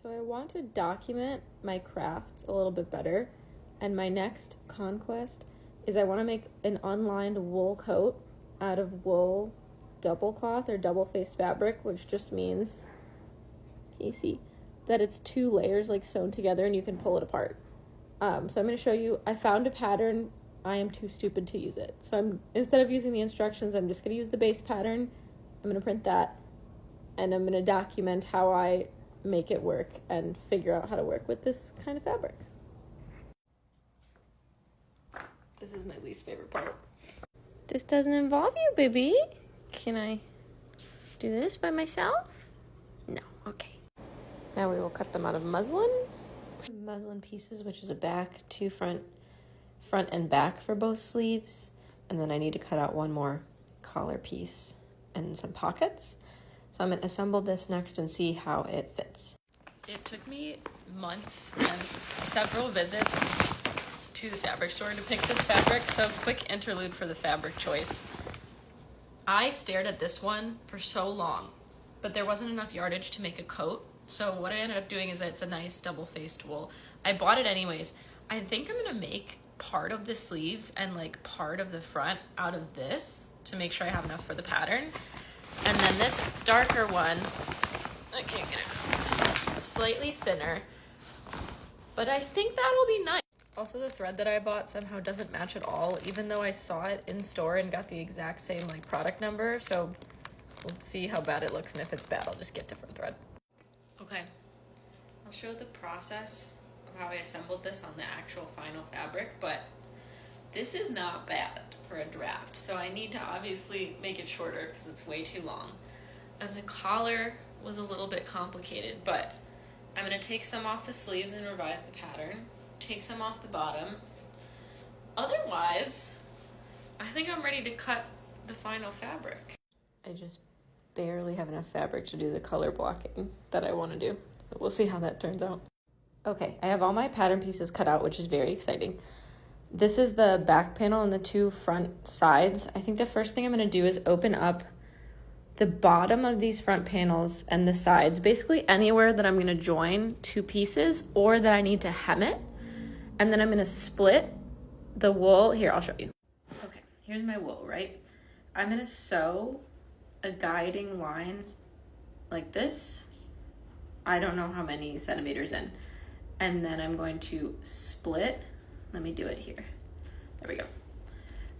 So I want to document my crafts a little bit better, and my next conquest is I want to make an unlined wool coat out of wool double cloth or double faced fabric, which just means, can you see, that it's 2 layers like sewn together and you can pull it apart. So I'm going to show you, I found a pattern. I am too stupid to use it. So instead of using the instructions, I'm just going to use the base pattern. I'm going to print that, and I'm going to document how I make it work and figure out how to work with this kind of fabric. This is my least favorite part. This doesn't involve you, baby. Can I do this by myself? No, okay. Now we will cut them out of muslin. Muslin pieces, which is a back, 2 front and back for both sleeves. And then I need to cut out 1 more collar piece and some pockets. So I'm going to assemble this next and see how it fits. It took me months and several visits to the fabric store to pick this fabric. So quick interlude for the fabric choice. I stared at this one for so long, but there wasn't enough yardage to make a coat. So what I ended up doing is it's a nice double-faced wool. I bought it anyways. I think I'm gonna make part of the sleeves and like part of the front out of this to make sure I have enough for the pattern. And then this darker one, I can't get it, slightly thinner, but I think that'll be nice. Also, the thread that I bought somehow doesn't match at all, even though I saw it in store and got the exact same like product number. So we'll see how bad it looks, and if it's bad, I'll just get different thread. Okay, I'll show the process of how I assembled this on the actual final fabric, but this is not bad for a draft. So I need to obviously make it shorter because it's way too long. And the collar was a little bit complicated, but I'm gonna take some off the sleeves and revise the pattern, take some off the bottom. Otherwise, I think I'm ready to cut the final fabric. I just barely have enough fabric to do the color blocking that I want to do. So we'll see how that turns out. Okay, I have all my pattern pieces cut out, which is very exciting. This is the back panel and the 2 front sides. I think the first thing I'm going to do is open up the bottom of these front panels and the sides, basically anywhere that I'm going to join 2 pieces or that I need to hem it. And then I'm going to split the wool. Here, I'll show you. Okay, here's my wool, right? I'm going to sew a guiding line like this. I don't know how many centimeters in. And then I'm going to split. Let me do it here. There we go.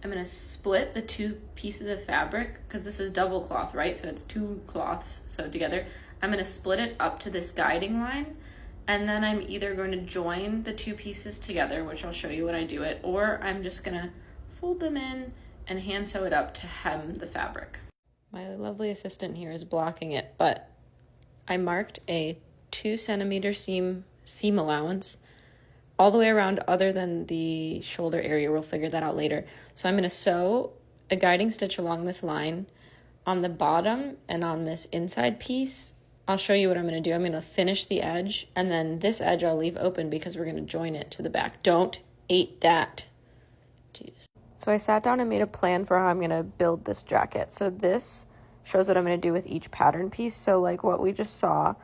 I'm going to split the 2 pieces of fabric because this is double cloth, right? So it's 2 cloths sewed together. I'm going to split it up to this guiding line, and then I'm either going to join the 2 pieces together, which I'll show you when I do it, or I'm just going to fold them in and hand sew it up to hem the fabric. My lovely assistant here is blocking it, but I marked a 2 centimeter seam allowance all the way around other than the shoulder area. We'll figure that out later. So I'm going to sew a guiding stitch along this line on the bottom and on this inside piece. I'll show you what I'm going to do. I'm going to finish the edge, and then this edge I'll leave open because we're going to join it to the back. Don't eat that. Jesus. So I sat down and made a plan for how I'm going to build this jacket. So this shows what I'm going to do with each pattern piece. So like what we just saw,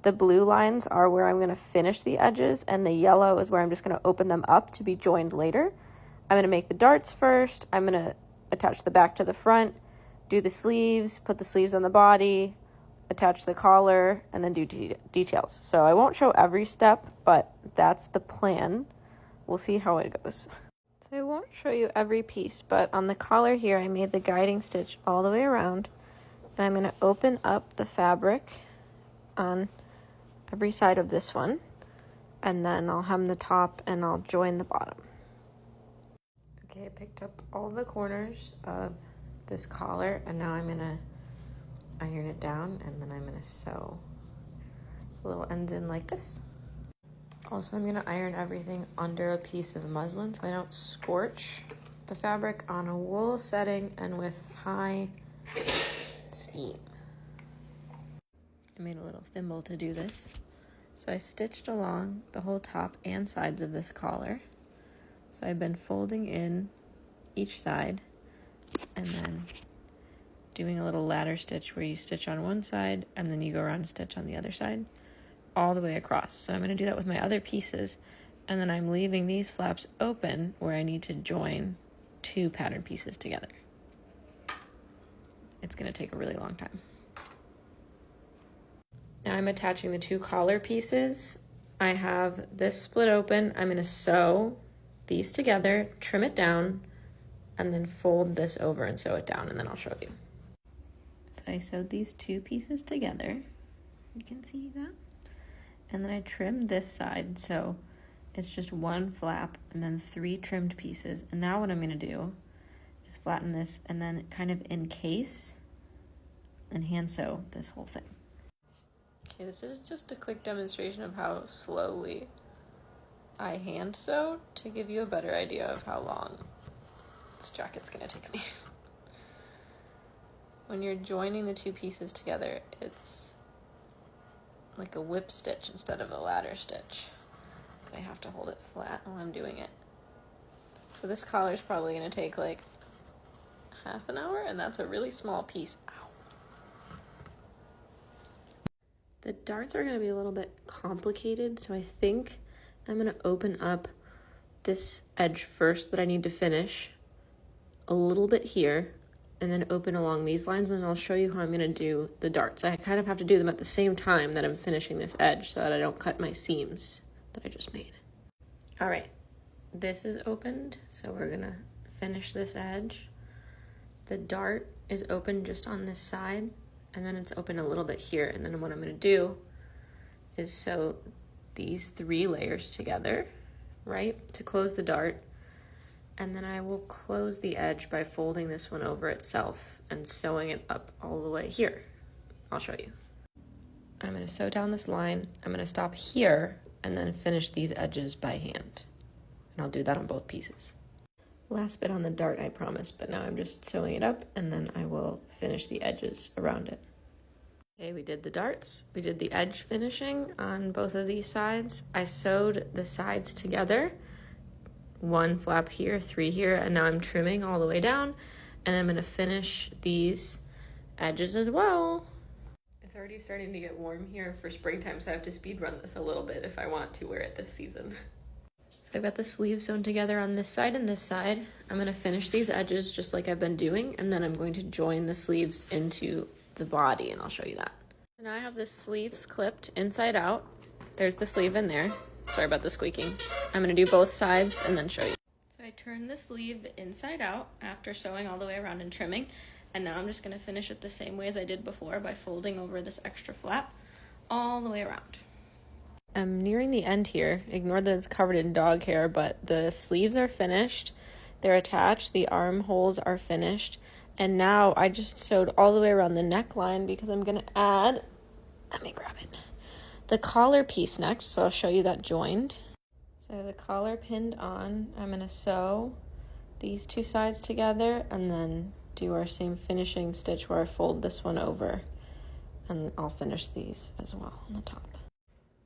the blue lines are where I'm going to finish the edges, and the yellow is where I'm just going to open them up to be joined later. I'm going to make the darts first. I'm going to attach the back to the front, do the sleeves, put the sleeves on the body, attach the collar, and then do details. So I won't show every step, but that's the plan. We'll see how it goes. So I won't show you every piece, but on the collar here, I made the guiding stitch all the way around, and I'm going to open up the fabric on every side of this one, and then I'll hem the top and I'll join the bottom. Okay, I picked up all the corners of this collar, and now I'm going to iron it down, and then I'm going to sew the little ends in like this. Also, I'm going to iron everything under a piece of muslin so I don't scorch the fabric on a wool setting and with high steam. I made a little thimble to do this. So I stitched along the whole top and sides of this collar. So I've been folding in each side and then doing a little ladder stitch where you stitch on one side and then you go around and stitch on the other side. all the way across. So I'm going to do that with my other pieces, and then I'm leaving these flaps open where I need to join 2 pattern pieces together. It's going to take a really long time. Now I'm attaching the 2 collar pieces. I have this split open. I'm going to sew these together, trim it down, and then fold this over and sew it down, and then I'll show you. So I sewed these 2 pieces together. You can see that. And then I trimmed this side, so it's just 1 flap and then 3 trimmed pieces. And now what I'm going to do is flatten this and then kind of encase and hand sew this whole thing. Okay, this is just a quick demonstration of how slowly I hand sew to give you a better idea of how long this jacket's going to take me. When you're joining the 2 pieces together, it's like a whip stitch instead of a ladder stitch. But I have to hold it flat while I'm doing it. So this collar is probably going to take like half an hour, and that's a really small piece. Ow. The darts are going to be a little bit complicated, so I think I'm going to open up this edge first that I need to finish a little bit here, and then open along these lines, and I'll show you how I'm going to do the darts. I kind of have to do them at the same time that I'm finishing this edge so that I don't cut my seams that I just made. All right, this is opened, so we're going to finish this edge. The dart is open just on this side, and then it's open a little bit here, and then what I'm going to do is sew these 3 layers together, right, to close the dart, and then I will close the edge by folding this one over itself and sewing it up all the way here. I'll show you. I'm going to sew down this line, I'm going to stop here, and then finish these edges by hand, and I'll do that on both pieces. Last bit on the dart, I promise, but now I'm just sewing it up, and then I will finish the edges around it. Okay, we did the darts. We did the edge finishing on both of these sides. I sewed the sides together, 1 flap here, 3 here, and now I'm trimming all the way down, and I'm gonna finish these edges as well. It's already starting to get warm here for springtime, so I have to speed run this a little bit if I want to wear it this season. So I've got the sleeves sewn together on this side and this side. I'm going to finish these edges just like I've been doing, and then I'm going to join the sleeves into the body, and I'll show you that. So now I have the sleeves clipped inside out. There's the sleeve in there. Sorry about the squeaking. I'm going to do both sides and then show you. So I turn the sleeve inside out after sewing all the way around and trimming, and now I'm just going to finish it the same way as I did before by folding over this extra flap all the way around. I'm nearing the end here. Ignore that it's covered in dog hair, but the sleeves are finished. They're attached. The armholes are finished. And now I just sewed all the way around the neckline because I'm going to add, let me grab it, the collar piece next. So I'll show you that joined. So the collar pinned on, I'm going to sew these 2 sides together and then do our same finishing stitch where I fold this one over, and I'll finish these as well on the top.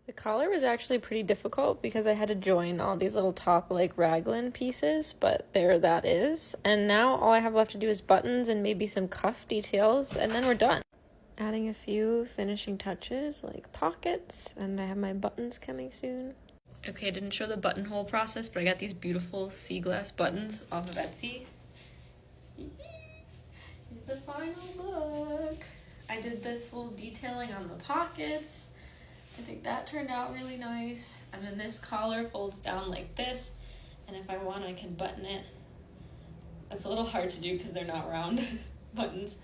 The collar was actually pretty difficult because I had to join all these little top like raglan pieces, but there that is. And now all I have left to do is buttons and maybe some cuff details, and then we're done. Adding a few finishing touches like pockets, and I have my buttons coming soon. Okay, I didn't show the buttonhole process, but I got these beautiful sea glass buttons off of Etsy. Here's the final look. I did this little detailing on the pockets. I think that turned out really nice. And then this collar folds down like this, and if I want, I can button it. It's a little hard to do because they're not round buttons,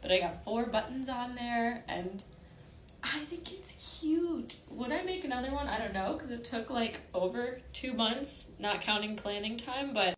but I got 4 buttons on there, and I think it's cute. Would I make another one? I don't know, because it took like over 2 months, not counting planning time, but